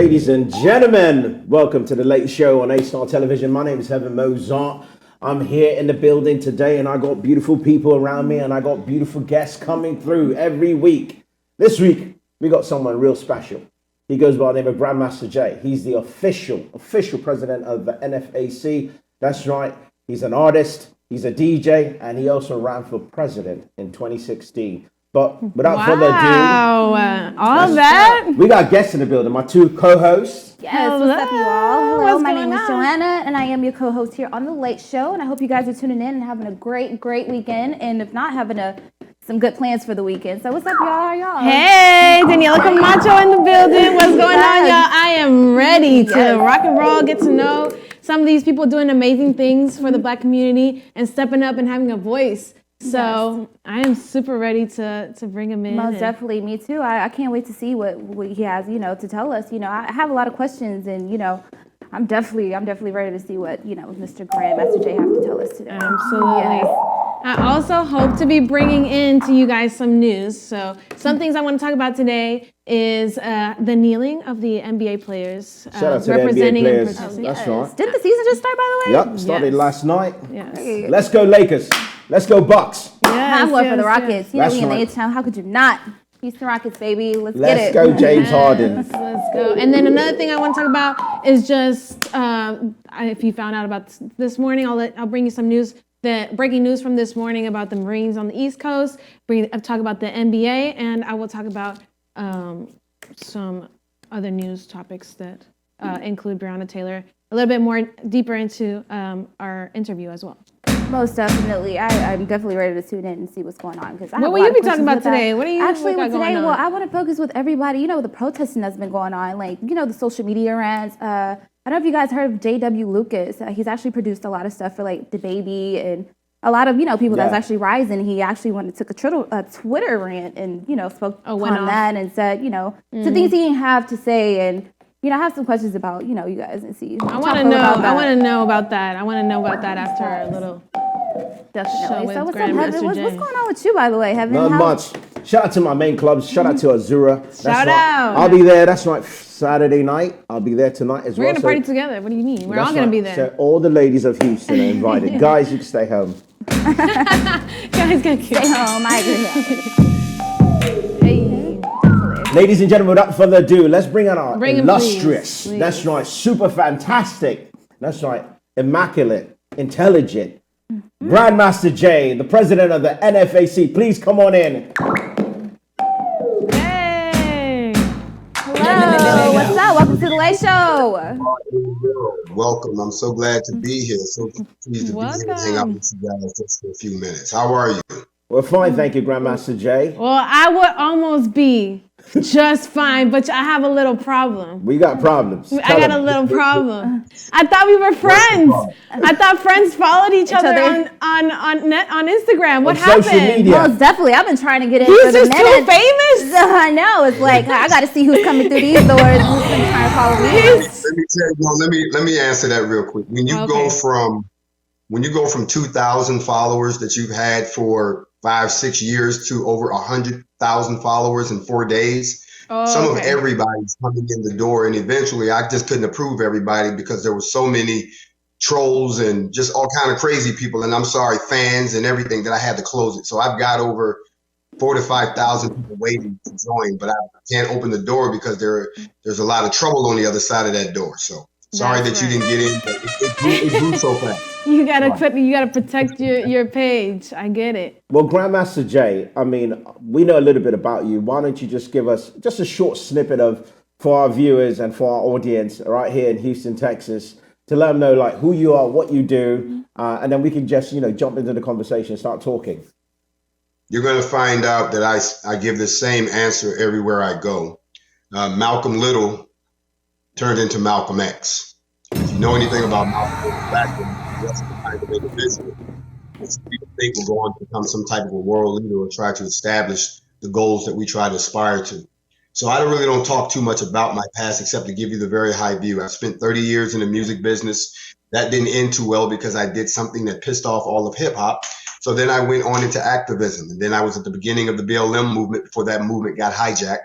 Ladies and gentlemen, welcome to the Late Show on A-Star Television. My name is Mozart. I'm here in the building today, and I got beautiful people around me, and I got beautiful guests coming through every week. This week, we got someone real special. He goes by the name of Grandmaster Jay. He's the official president of the NFAC. That's right. He's an artist, he's a DJ, and he also ran for president in 2016. But without further ado, all that. We got guests in the building. My two co-hosts. Yes, what's up, you all? Hello, my name is Joanna, and I am your co-host here on The Late Show. And I hope you guys are tuning in and having a great weekend. And if not, having some good plans for the weekend. So what's up, y'all? How y'all? Hey, Daniela Camacho in the building. What's going on, y'all? I am ready to rock and roll, get to know some of these people doing amazing things for the Black community and stepping up and having a voice. So I am super ready to bring him in. Most definitely, me too. I can't wait to see what he has, to tell us. I have a lot of questions, and I'm definitely ready to see what Mr. Grandmaster Jay have to tell us today. Absolutely. Yes. I also hope to be bringing in to you guys some news. So some things I want to talk about today is the kneeling of the NBA players. Shout out to representing the NBA players. and That's right. Didn't the season just start, by the way? Yep, started last night. Yes. Let's go Lakers. Let's go Bucks. I'm going for the Rockets. That's we in right. H-Town. How could you not? Houston Rockets, baby. Let's get Let's it. go James Harden. Let's go. And then another thing I want to talk about is just if you found out about this morning, I'll bring you some news. The breaking news from this morning about the Marines on the East Coast. Talk about the NBA, and I will talk about some other news topics that include Breonna Taylor. A little bit more deeper into our interview as well. Most definitely. I'm definitely ready to tune in and see what's going on. What will you be talking about today? What are you actually got today? going on? Well, I want to focus with everybody. The protesting that's been going on, like the social media rants. I don't know if you guys heard of J.W. Lucas. He's actually produced a lot of stuff for like the Baby and a lot of people that's actually rising. He actually took a Twitter rant and spoke on that and said some things he didn't have to say, and I have some questions about you guys and see. I want to know. I want to know about that. I want to know about that after a little. Definitely. So what's up, Heaven? What's going on with you, by the way, Heaven? Not much. Shout out to my main clubs. Shout out to Azura. Shout out. I'll be there. That's right. Saturday night. I'll be there tonight as well. We're going to party together. What do you mean? We're all going to be there. So all the ladies of Houston are invited. Guys, you can stay home. Guys, can stay home. I agree. Hey. Ladies and gentlemen, without further ado, let's bring out our illustrious. Please. That's right. Super fantastic. That's right. Immaculate. Intelligent. Grandmaster Jay, the president of the NFAC. Please come on in. Hey. Hello. What's up? Welcome to the Late Show. Welcome. I'm so glad to be here. So pleased to be here and hang out with you guys just for a few minutes. How are you? We're fine, thank you, Grandmaster Jay. Well, I would almost be just fine, but I have a little problem. We got problems. I got a little problem. I thought we were friends. I thought friends followed each other on Instagram. What happened? Social media. Most definitely. I've been trying to get in. He's just too famous. I know. It's like I got to see who's coming through these doors. Who's been trying to follow me? Let me tell you. Let me answer that real quick. When you go from 2,000 followers that you've had for 5-6 years to over 100,000 followers in 4 days. Some of everybody's coming in the door, and eventually I just couldn't approve everybody because there were so many trolls and just all kind of crazy people, and I'm sorry, fans and everything, that I had to close it. So I've got over 4,000 to 5,000 people waiting to join, but I can't open the door because there's a lot of trouble on the other side of that door. So sorry that you didn't get in, but it grew so fast. You gotta protect your page. I get it. Well, Grandmaster Jay, I mean, we know a little bit about you. Why don't you just give us just a short snippet for our viewers and for our audience right here in Houston, Texas, to let them know like who you are, what you do, and then we can just jump into the conversation and start talking. You're going to find out that I give the same answer everywhere I go. Malcolm Little turned into Malcolm X. If you know anything about Malcolm back that's the kind of individual that people think will go on to become some type of a world leader or try to establish the goals that we try to aspire to. So I really don't talk too much about my past except to give you the very high view. I spent 30 years in the music business. That didn't end too well because I did something that pissed off all of hip hop. So then I went on into activism, and then I was at the beginning of the BLM movement before that movement got hijacked.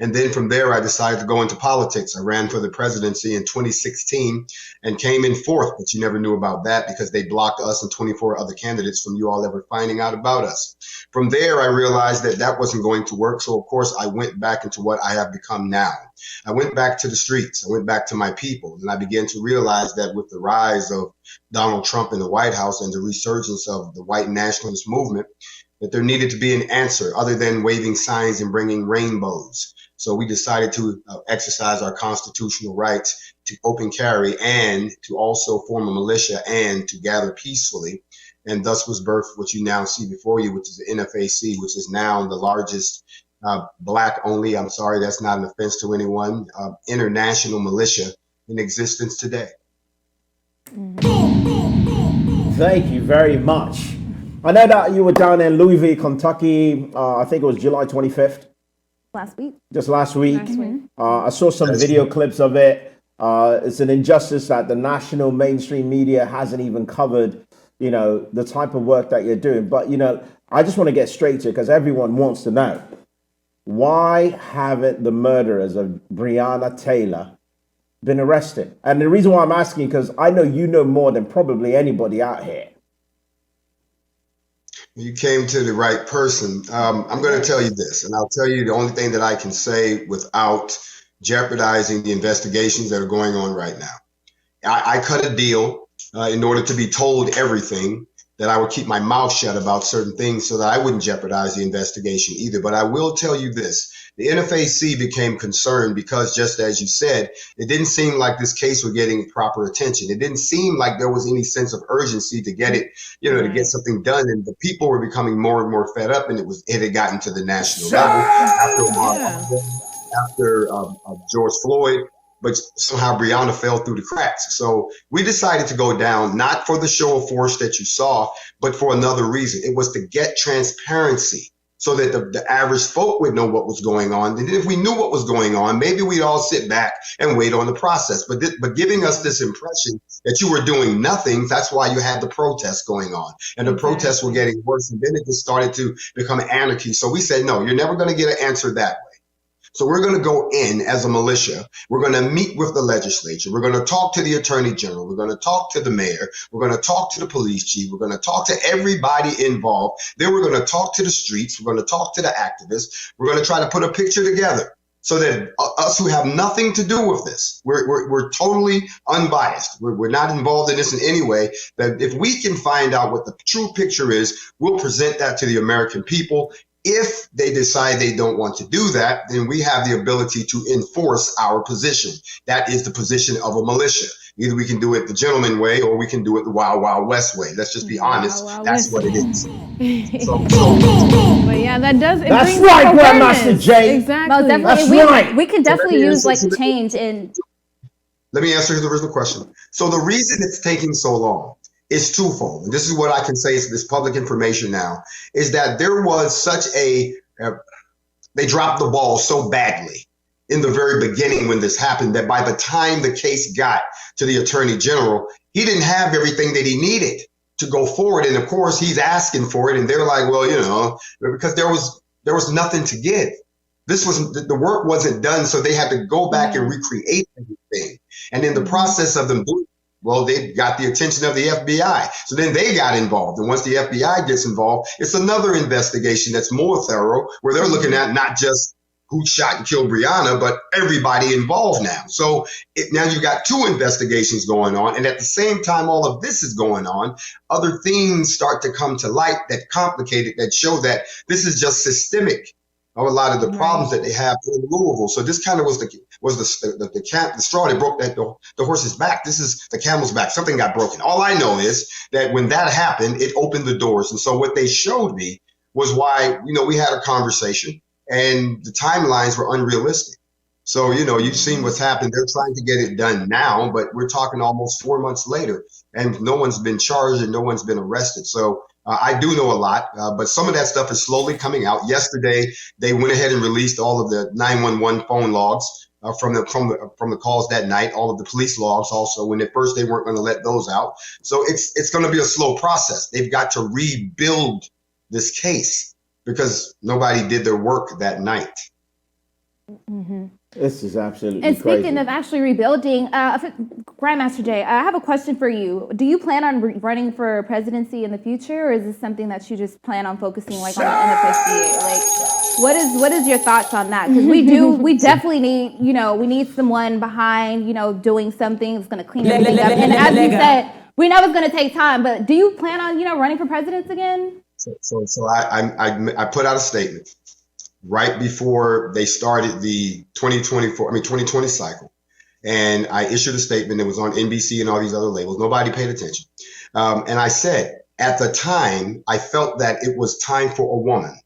And then from there, I decided to go into politics. I ran for the presidency in 2016 and came in fourth, but you never knew about that because they blocked us and 24 other candidates from you all ever finding out about us. From there, I realized that that wasn't going to work. So, of course, I went back into what I have become now. I went back to the streets. I went back to my people. And I began to realize that with the rise of Donald Trump in the White House and the resurgence of the white nationalist movement, that there needed to be an answer other than waving signs and bringing rainbows. So we decided to exercise our constitutional rights to open carry and to also form a militia and to gather peacefully. And thus was birthed what you now see before you, which is the NFAC, which is now the largest Black only, I'm sorry, that's not an offense to anyone, international militia in existence today. Thank you very much. I know that you were down in Louisville, Kentucky, I think it was July 25th. Last week. Just last week. Last week. I saw some video clips of it. It's an injustice that the national mainstream media hasn't even covered, you know, the type of work that you're doing. But, you know, I just want to get straight to it because everyone wants to know. Why haven't the murderers of Breonna Taylor been arrested? And the reason why I'm asking, because I know you know more than probably anybody out here. You came to the right person. I'm going to tell you this, and I'll tell you the only thing that I can say without jeopardizing the investigations that are going on right now. I cut a deal in order to be told everything, that I would keep my mouth shut about certain things so that I wouldn't jeopardize the investigation either. But I will tell you this. The NFAC became concerned because, just as you said, it didn't seem like this case was getting proper attention. It didn't seem like there was any sense of urgency to get it, you know, to get something done. And the people were becoming more and more fed up, and it had gotten to the national level after George Floyd. But somehow Breonna fell through the cracks. So we decided to go down, not for the show of force that you saw, but for another reason. It was to get transparency so that the average folk would know what was going on. And if we knew what was going on, maybe we'd all sit back and wait on the process. But giving us this impression that you were doing nothing, that's why you had the protests going on. And the protests were getting worse. And then it just started to become anarchy. So we said, no, you're never going to get an answer that way. So we're going to go in as a militia. We're going to meet with the legislature. We're going to talk to the attorney general. We're going to talk to the mayor. We're going to talk to the police chief. We're going to talk to everybody involved. Then we're going to talk to the streets. We're going to talk to the activists. We're going to try to put a picture together so that us who have nothing to do with this, we're totally unbiased. We're not involved in this in any way. That if we can find out what the true picture is, we'll present that to the American people. If they decide they don't want to do that, then we have the ability to enforce our position. That is the position of a militia. Either we can do it the gentleman way or we can do it the Wild Wild West way. Let's just be honest. That's what it is. But yeah, that does. That's right, Grandmaster Jay. Exactly. Most definitely. That's right. We can definitely use like change in. Let me answer the original question. So the reason it's taking so long is twofold. And this is what I can say is this public information now, is that there was such they dropped the ball so badly in the very beginning when this happened that by the time the case got to the attorney general, he didn't have everything that he needed to go forward. And of course, he's asking for it. And they're like, well, you know, because there was nothing to give. The work wasn't done. So they had to go back and recreate everything. And in the process of them doing, well, they got the attention of the FBI. So then they got involved. And once the FBI gets involved, it's another investigation that's more thorough, where they're looking at not just who shot and killed Breonna, but everybody involved now. So now you've got two investigations going on. And at the same time, all of this is going on, other things start to come to light that complicate it, that show that this is just systemic of a lot of the problems that they have in Louisville. So this kind of was the straw that broke the horse's back. This is the camel's back. Something got broken. All I know is that when that happened, it opened the doors. And so what they showed me was why, you know, we had a conversation and the timelines were unrealistic. So, you know, you've seen what's happened. They're trying to get it done now, but we're talking almost 4 months later and no one's been charged and no one's been arrested. So I do know a lot, but some of that stuff is slowly coming out. Yesterday, they went ahead and released all of the 911 phone logs from the calls that night, all of the police logs also. When at first they weren't going to let those out. So it's going to be a slow process. They've got to rebuild this case because nobody did their work that night. This is absolutely And speaking crazy. of actually rebuilding, Grandmaster Jay, I have a question for you. Do you plan on running for presidency in the future, or is this something that you just plan on focusing like on the NFSBA? Like, what is your thoughts on that? Because we definitely need, we need someone behind, doing something that's going to clean everything up. And as you said, we know it's going to take time, but do you plan on, running for president again? So I put out a statement right before they started the 2020 cycle. And I issued a statement that was on NBC and all these other labels. Nobody paid attention. And I said, at the time, I felt that it was time for a woman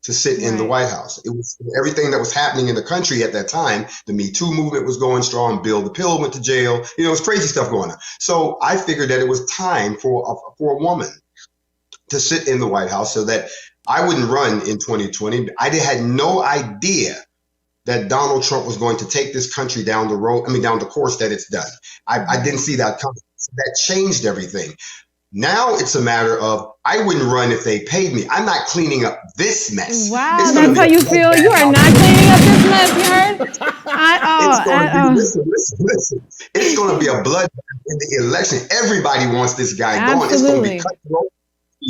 to sit in the White House. It was everything that was happening in the country at that time. The Me Too movement was going strong. Bill the Pill went to jail. It was crazy stuff going on. So I figured that it was time for a woman to sit in the White House so that I wouldn't run in 2020. I had no idea that Donald Trump was going to take this country down the course that it's done. I didn't see that coming. So that changed everything. Now it's a matter of I wouldn't run if they paid me. I'm not cleaning up this mess. Wow, that's how you feel. You are not cleaning up this mess. You heard? Listen. It's going to be a bloodbath in the election. Everybody wants this guy going. It's going to be cutthroat.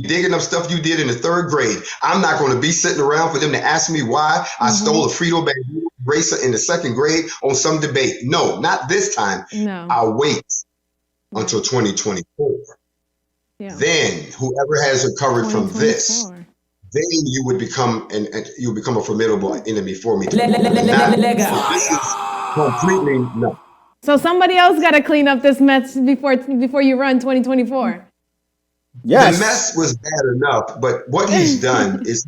Digging up stuff you did in the third grade. I'm not going to be sitting around for them to ask me why I stole a Frito Bamboo eraser in the second grade on some debate. No, not this time. No. I'll wait until 2024. Yeah. Then whoever has recovered from this, then you would become a formidable enemy for me. This is completely no. So somebody else got to clean up this mess before you run 2024. Yes. The mess was bad enough, but what he's done is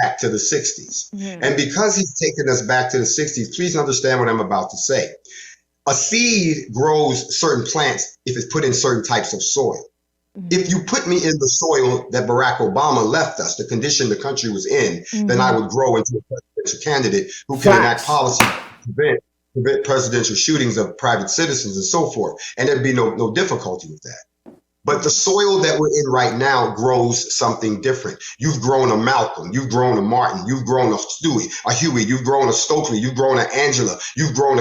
back to the 60s. Yeah. And because he's taken us back to the 60s, please understand what I'm about to say. A seed grows certain plants if it's put in certain types of soil. If you put me in the soil that Barack Obama left us, the condition the country was in, then I would grow into a presidential candidate who can enact policy to prevent presidential shootings of private citizens and so forth. And there'd be no difficulty with that. But the soil that we're in right now grows something different. You've grown a Malcolm, you've grown a Martin, you've grown a Stewie, a Huey, you've grown a Stokely, you've grown a Angela, you've grown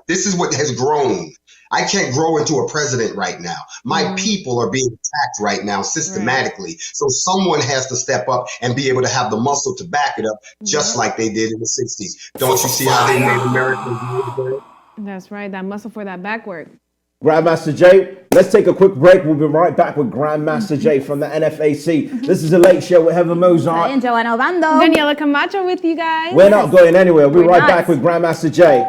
this is what has grown. I can't grow into a president right now. My people are being attacked right now systematically. So someone has to step up and be able to have the muscle to back it up, just like they did in the 60s. Don't you see how they made America great? That's right, that muscle for that back work. Grandmaster Jay, let's take a quick break. We'll be right back with Grandmaster Jay from the NFAC. This is The Late Show with Heather Mozart. And Joanna Obando. Daniela Camacho with you guys. We're not going anywhere. We'll be right back with Grandmaster Jay.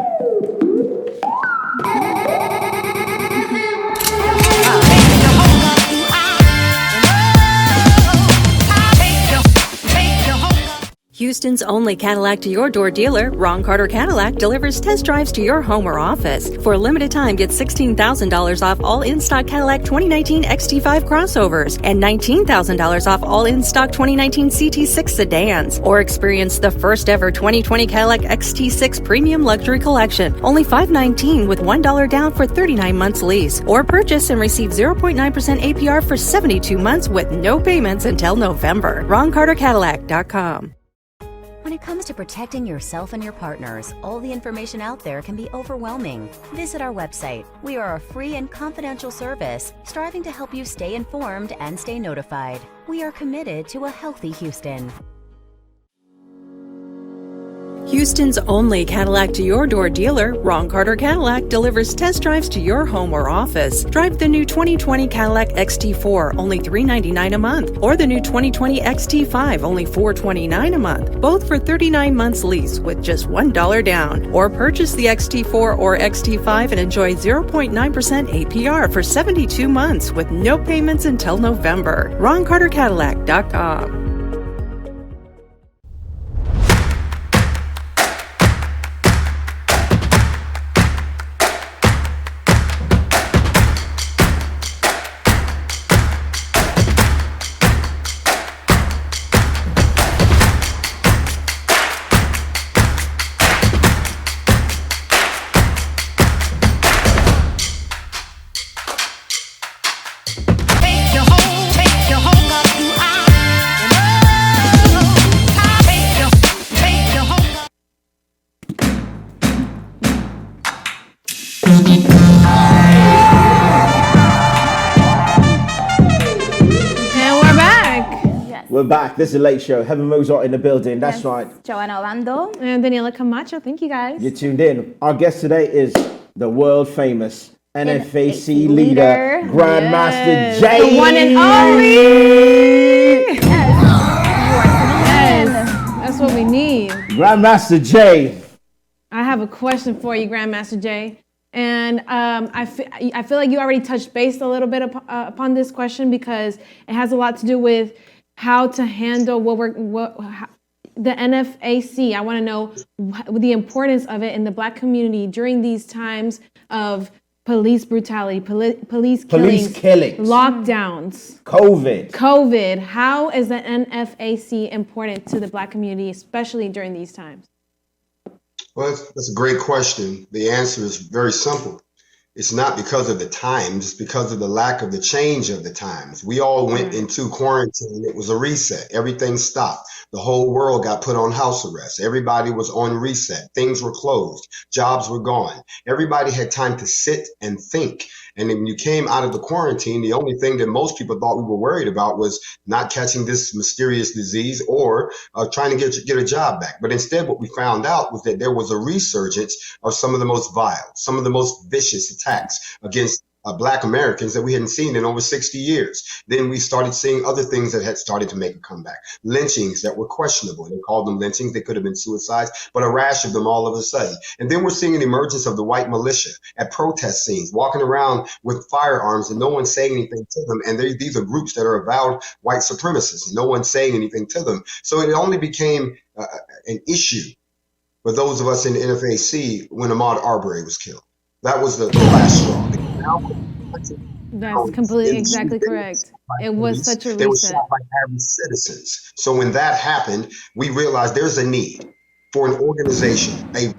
Houston's only Cadillac to your door dealer, Ron Carter Cadillac, delivers test drives to your home or office. For a limited time, get $16,000 off all in-stock Cadillac 2019 XT5 crossovers and $19,000 off all in-stock 2019 CT6 sedans. Or experience the first ever 2020 Cadillac XT6 Premium Luxury Collection, only $519 with $1 down for 39 months lease. Or purchase and receive 0.9% APR for 72 months with no payments until November. RonCarterCadillac.com. When it comes to protecting yourself and your partners, all the information out there can be overwhelming. Visit our website. We are a free and confidential service striving to help you stay informed and stay notified. We are committed to a healthy Houston. Houston's only Cadillac to your door dealer, Ron Carter Cadillac, delivers test drives to your home or office. Drive the new 2020 Cadillac XT4, only $399 a month, or the new 2020 XT5, only $429 a month, both for 39 months lease with just $1 down. Or purchase the XT4 or XT5 and enjoy 0.9% APR for 72 months with no payments until November. RonCarterCadillac.com. Take your home up to I. We're back. This is a late show. Heaven Mozart in the building. That's Yes. right. Joanna Orlando. And Daniela Camacho. Thank you guys. You're tuned in. Our guest today is the world famous NFAC leader, leader. Grandmaster Yes. Jay. The one and only. Yes. That's what we need. Grandmaster Jay. I have a question for you, Grandmaster Jay. And I feel like you already touched base a little bit upon this question because it has a lot to do with how to handle the NFAC. I want to know the importance of it in the Black community during these times of police brutality, police killings, lockdowns, COVID. How is the NFAC important to the Black community, especially during these times? Well, that's a great question. The answer is very simple. It's not because of the times, it's because of the lack of the change of the times. We all went into quarantine. It was a reset. Everything stopped. The whole world got put on house arrest. Everybody was on reset. Things were closed. Jobs were gone. Everybody had time to sit and think. And when you came out of the quarantine, the only thing that most people thought we were worried about was not catching this mysterious disease or trying to get a job back. But instead, what we found out was that there was a resurgence of some of the most vile, some of the most vicious attacks against Black Americans that we hadn't seen in over 60 years. Then we started seeing other things that had started to make a comeback. Lynchings that were questionable. They called them lynchings. They could have been suicides, but a rash of them all of a sudden. And then we're seeing an emergence of the white militia at protest scenes, walking around with firearms and no one saying anything to them. And these are groups that are avowed white supremacists and no one's saying anything to them. So it only became an issue for those of us in the NFAC when Ahmaud Arbery was killed. That was the last straw. That's completely exactly correct. It was such a reset. They were shot by average citizens. So when that happened, we realized there's a need for an organization, a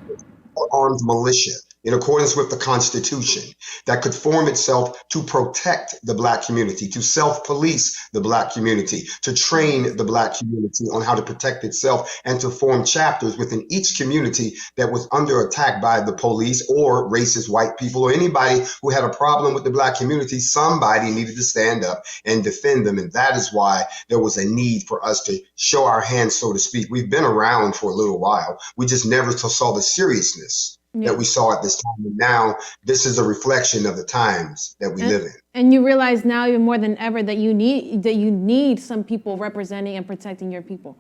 armed militia, in accordance with the Constitution, that could form itself to protect the Black community, to self-police the Black community, to train the Black community on how to protect itself, and to form chapters within each community that was under attack by the police or racist white people or anybody who had a problem with the Black community. Somebody needed to stand up and defend them. And that is why there was a need for us to show our hands, so to speak. We've been around for a little while. We just never saw the seriousness that we saw at this time. And now this is a reflection of the times that we live in. And you realize now even more than ever that you need some people representing and protecting your people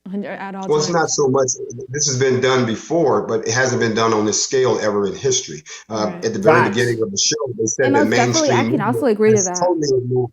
at all times. It's not so much, this has been done before, but it hasn't been done on this scale ever in history. At the very beginning of the show, they said that mainstream I can also agree to that. Totally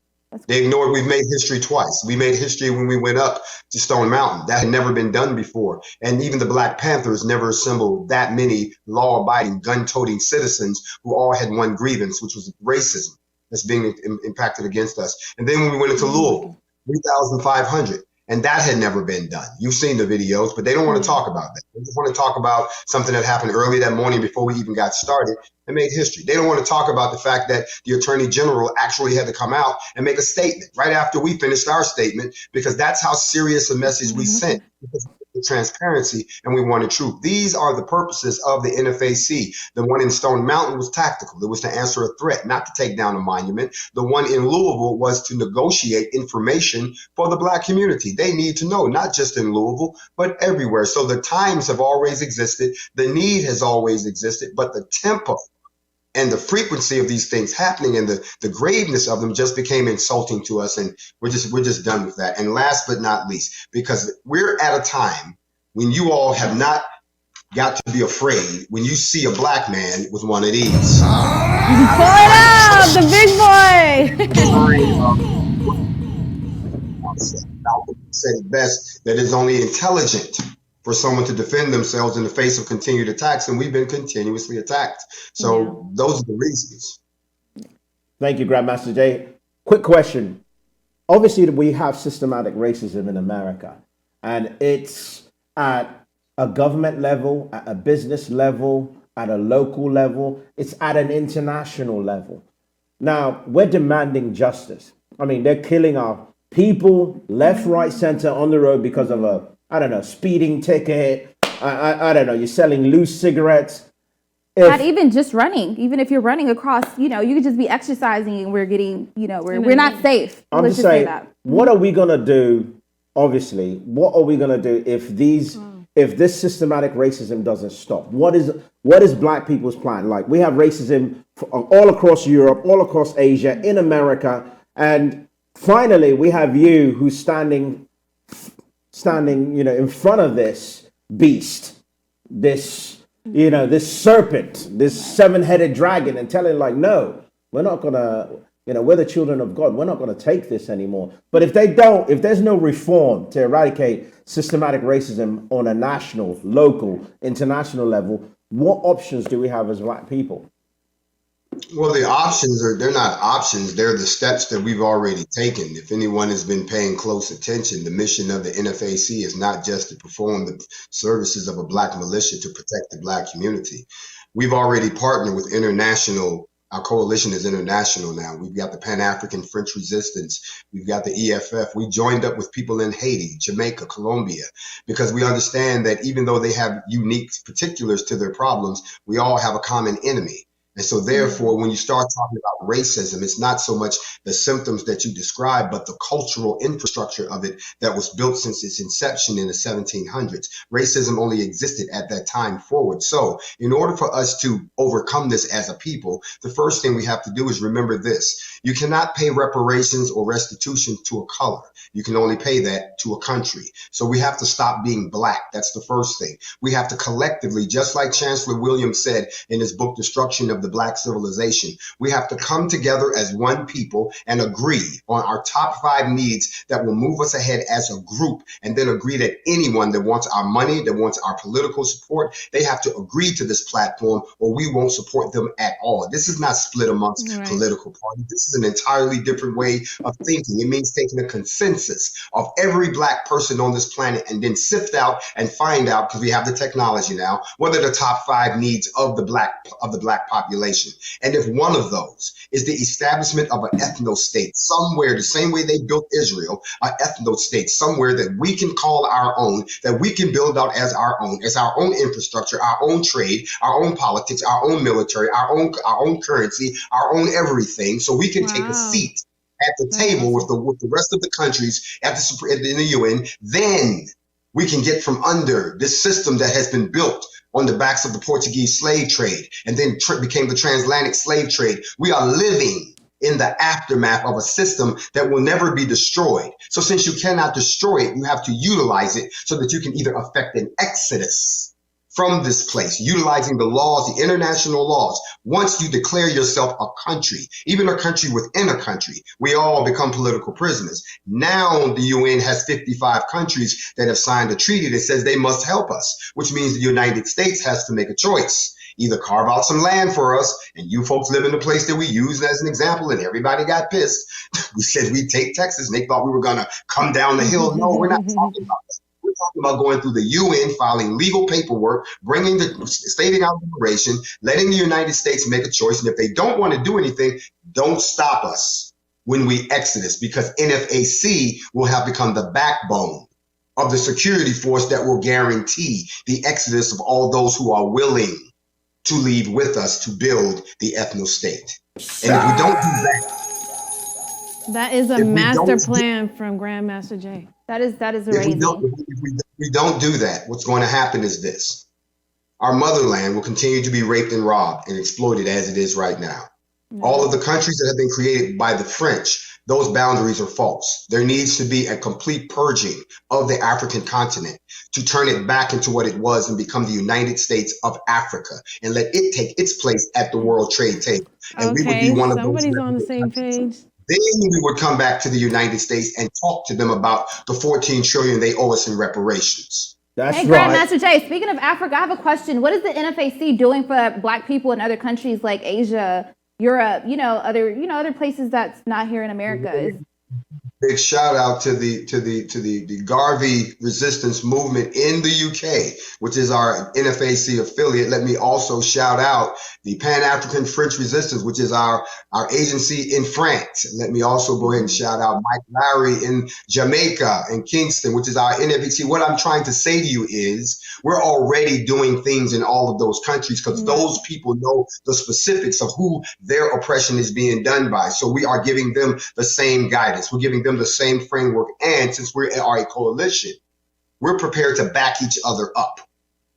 they ignored we've made history twice. We made history when we went up to Stone Mountain. That had never been done before. And even the Black Panthers never assembled that many law-abiding, gun-toting citizens who all had one grievance, which was racism that's being impacted against us. And then when we went into Louisville, 3,500. And that had never been done. You've seen the videos, but they don't want to talk about that. They just want to talk about something that happened early that morning before we even got started and made history. They don't want to talk about the fact that the Attorney General actually had to come out and make a statement right after we finished our statement, because that's how serious a message we sent. Because of the transparency, and we wanted truth. These are the purposes of the NFAC. The one in Stone Mountain was tactical. It was to answer a threat, not to take down a monument. The one in Louisville was to negotiate information for the Black community. They need to know, not just in Louisville, but everywhere. So the times have always existed. The need has always existed, but the tempo and the frequency of these things happening and the graveness of them just became insulting to us. And we're just done with that. And last but not least, because we're at a time when you all have not got to be afraid when you see a Black man with one of these. Pull it out, the big boy. Malcolm said it best, that it's only intelligent for someone to defend themselves in the face of continued attacks, and we've been continuously attacked. So those are the reasons. Thank you, Grandmaster Jay. Quick question. Obviously, we have systematic racism in America, and it's at a government level, at a business level, at a local level, it's at an international level. Now, we're demanding justice. I mean, they're killing our people left, right, center on the road because of a, I don't know, speeding ticket. I don't know, you're selling loose cigarettes. Not even just running. Even if you're running across, you could just be exercising and we're getting, we're not safe. I'm Let's just say saying, that. what are we gonna do? Obviously, what are we gonna do if this systematic racism doesn't stop? What is Black people's plan? Like, we have racism all across Europe, all across Asia, in America, and finally we have you who's standing, in front of this beast, this serpent, this seven-headed dragon, and telling, like, no, we're not gonna, we're the children of God. We're not gonna take this anymore. But if there's no reform to eradicate systematic racism on a national, local, international level, what options do we have as Black people? Well, they're not options. They're the steps that we've already taken. If anyone has been paying close attention, the mission of the NFAC is not just to perform the services of a Black militia to protect the Black community. We've already partnered with our coalition is international now. We've got the Pan-African French Resistance. We've got the EFF. We joined up with people in Haiti, Jamaica, Colombia, because we understand that even though they have unique particulars to their problems, we all have a common enemy. And so therefore, when you start talking about racism, it's not so much the symptoms that you describe, but the cultural infrastructure of it that was built since its inception in the 1700s. Racism only existed at that time forward. So in order for us to overcome this as a people, the first thing we have to do is remember this. You cannot pay reparations or restitution to a color. You can only pay that to a country. So we have to stop being Black. That's the first thing. We have to collectively, just like Chancellor Williams said in his book, Destruction of the Black Civilization, we have to come together as one people and agree on our top 5 needs that will move us ahead as a group, and then agree that anyone that wants our money, that wants our political support, they have to agree to this platform or we won't support them at all. This is not split amongst political parties. This is an entirely different way of thinking. It means taking a consensus of every Black person on this planet and then sift out and find out, because we have the technology now, what are the top 5 needs of the Black population. And if one of those is the establishment of an ethno-state somewhere, the same way they built Israel, an ethno-state somewhere that we can call our own, that we can build out as our own infrastructure, our own trade, our own politics, our own military, our own currency, our own everything, so we can take a seat at the table with the rest of the countries in the UN, then we can get from under this system that has been built on the backs of the Portuguese slave trade and then became the transatlantic slave trade. We are living in the aftermath of a system that will never be destroyed. So since you cannot destroy it, you have to utilize it so that you can either effect an exodus from this place, utilizing the laws, the international laws. Once you declare yourself a country, even a country within a country, we all become political prisoners. Now the UN has 55 countries that have signed a treaty that says they must help us, which means the United States has to make a choice. Either carve out some land for us, and you folks live in the place that we used as an example, and everybody got pissed. We said we'd take Texas, and they thought we were going to come down the hill. No, we're not talking about that. We're talking about going through the UN, filing legal paperwork, stating our liberation, letting the United States make a choice. And if they don't want to do anything, don't stop us when we exodus, because NFAC will have become the backbone of the security force that will guarantee the exodus of all those who are willing to leave with us to build the ethno-state. And if we don't do that, that is a master plan from Grandmaster Jay. That is amazing. If we don't do that, what's going to happen is this. Our motherland will continue to be raped and robbed and exploited as it is right now. All of the countries that have been created by the French, those boundaries are false. There needs to be a complete purging of the African continent to turn it back into what it was and become the United States of Africa, and let it take its place at the World Trade table. And we would be one of somebody's those on the same page. Then we would come back to the United States and talk to them about the $14 trillion they owe us in reparations. That's hey, right. Grandmaster Jay, speaking of Africa, I have a question. What is the NFAC doing for Black people in other countries like Asia, Europe, other places that's not here in America? big shout out to the Garvey resistance movement in the UK, which is our NFAC affiliate. Let me also shout out the Pan-African French Resistance, which is our agency in France. Let me also go ahead and shout out Mike Larry in Jamaica and Kingston, which is our NFAC. What I'm trying to say to you is we're already doing things in all of those countries because those people know the specifics of who their oppression is being done by. So we are giving them the same guidance. We're giving them the same framework. And since we are a coalition, we're prepared to back each other up,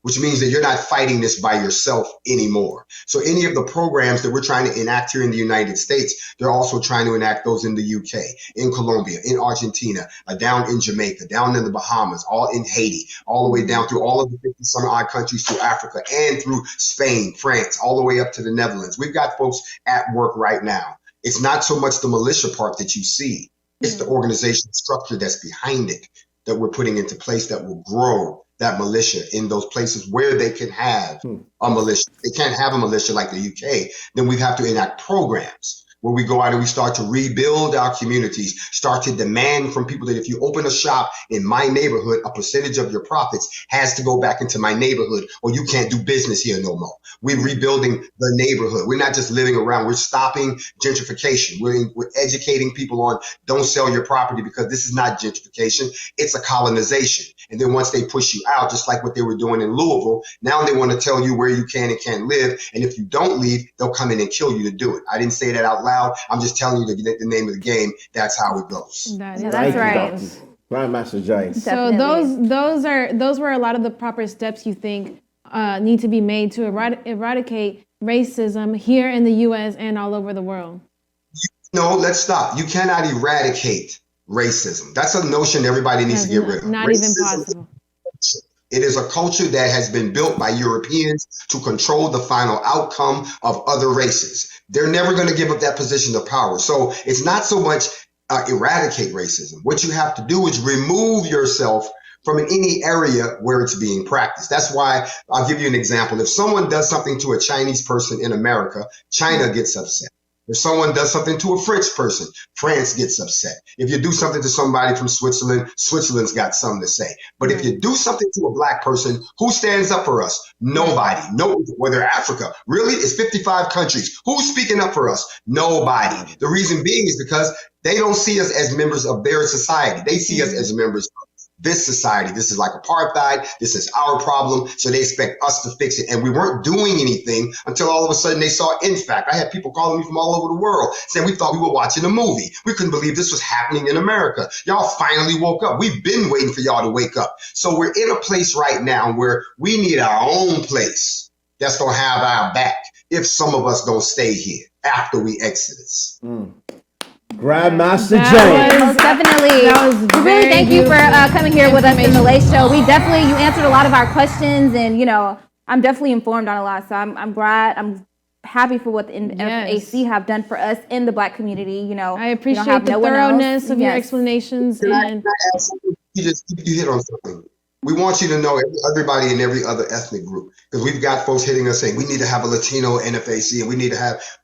which means that you're not fighting this by yourself anymore. So any of the programs that we're trying to enact here in the United States, they're also trying to enact those in the UK, in Colombia, in Argentina, down in Jamaica, down in the Bahamas, all in Haiti, all the way down through all of the 50 some odd countries through Africa and through Spain, France, all the way up to the Netherlands. We've got folks at work right now. It's not so much the militia part that you see. It's the organizational structure that's behind it that we're putting into place that will grow that militia in those places where they can have a militia. They can't have a militia like the UK. Then we have to enact programs where we go out and we start to rebuild our communities, start to demand from people that if you open a shop in my neighborhood, a percentage of your profits has to go back into my neighborhood or you can't do business here no more. We're rebuilding the neighborhood. We're not just living around. We're stopping gentrification. We're educating people on don't sell your property because this is not gentrification. It's a colonization. And then once they push you out, just like what they were doing in Louisville, now they want to tell you where you can and can't live. And if you don't leave, they'll come in and kill you to do it. I didn't say that out loud. I'm just telling you the name of the game. That's how it goes. That's right. Grandmaster James. So those were a lot of the proper steps you think need to be made to eradicate racism here in the U.S. and all over the world. No, let's stop. You cannot eradicate racism. That's a notion everybody needs to get rid of. Not Racism even possible. It is a culture that has been built by Europeans to control the final outcome of other races. They're never going to give up that position of power. So it's not so much eradicate racism. What you have to do is remove yourself from any area where it's being practiced. That's why I'll give you an example. If someone does something to a Chinese person in America, China gets upset. If someone does something to a French person, France gets upset. If you do something to somebody from Switzerland, Switzerland's got something to say. But if you do something to a black person, who stands up for us? Nobody. No, whether Africa, really, it's 55 countries. Who's speaking up for us? Nobody. The reason being is because they don't see us as members of their society. They see us as members of this society. This is like apartheid. This is our problem. So they expect us to fix it. And we weren't doing anything until all of a sudden they saw InFact. I had people calling me from all over the world saying we thought we were watching a movie. We couldn't believe this was happening in America. Y'all finally woke up. We've been waiting for y'all to wake up. So we're in a place right now where we need our own place that's going to have our back if some of us don't stay here after we exodus. Grandmaster James. Most definitely. We really thank you for coming here with us in the Late Show. You answered a lot of our questions, and I'm definitely informed on a lot. So I'm glad. I'm happy for what the NFAC have done for us in the Black community. I appreciate the thoroughness of your explanations. And you hit on something. We want you to know everybody in every other ethnic group, because we've got folks hitting us saying we need to have a Latino NFAC, and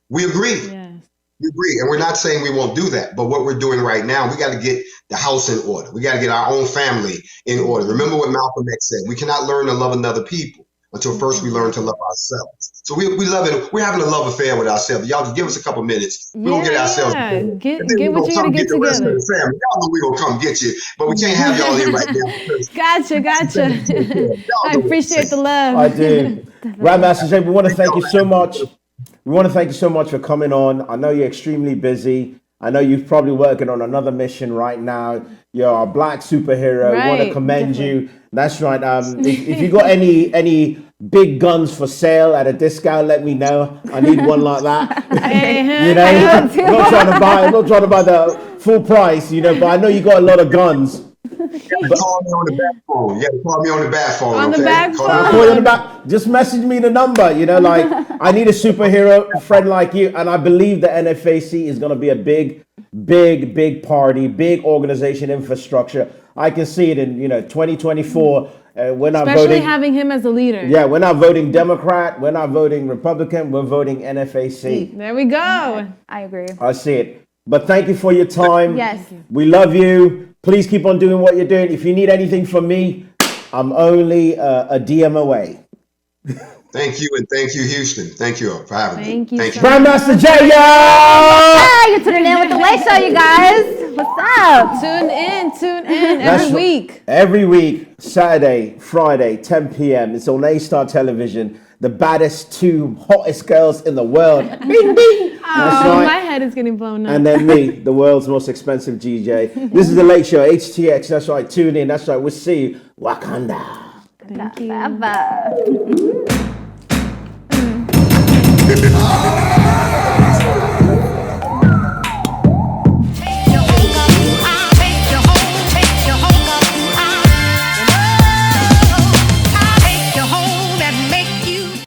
we agree. Yes. We agree, and we're not saying we won't do that, but what we're doing right now, we got to get the house in order. We got to get our own family in order. Remember what Malcolm X said: we cannot learn to love another people until first we learn to love ourselves. So we're having a love affair with ourselves. Y'all just give us a couple minutes. We're gonna get ourselves together. Get what you gotta get together. Y'all know we gonna come get you, but we can't have y'all here right now. Gotcha. I appreciate the love. I do. Grandmaster James, we want to thank you so much. We want to thank you so much for coming on. I know you're extremely busy. I know you're probably working on another mission right now. You're a Black superhero. Right, I want to commend you. That's right. If you got any big guns for sale at a discount, let me know. I need one like that. I'm not trying to buy the full price, but I know you got a lot of guns. Call me on the back phone. You got to call me on the back phone. On the back phone. I'll call you on the back. Just message me the number. I need a superhero friend like you, and I believe the NFAC is going to be a big party, big organization, infrastructure. I can see it in 2024. We're not Especially voting, having him as a leader. Yeah, we're not voting Democrat. We're not voting Republican. We're voting NFAC. There we go. I agree. I see it. But thank you for your time. Yes. We love you. Please keep on doing what you're doing. If you need anything from me, I'm only a DM away. Thank you, and thank you, Houston. Thank you for having me. Thank you. Grandmaster J, Hey, you're tuning in with the Late Show, you guys. What's up? Tune in every week. Every week, Saturday, Friday, 10 p.m. It's on A-Star Television. The baddest two hottest girls in the world. Bing, bing. That's Oh, right. my head is getting blown up. And then me, the world's most expensive DJ. This is the Late Show, HTX. That's right. Tune in. That's right. We'll see you. Wakanda. Thank you. Bye-bye.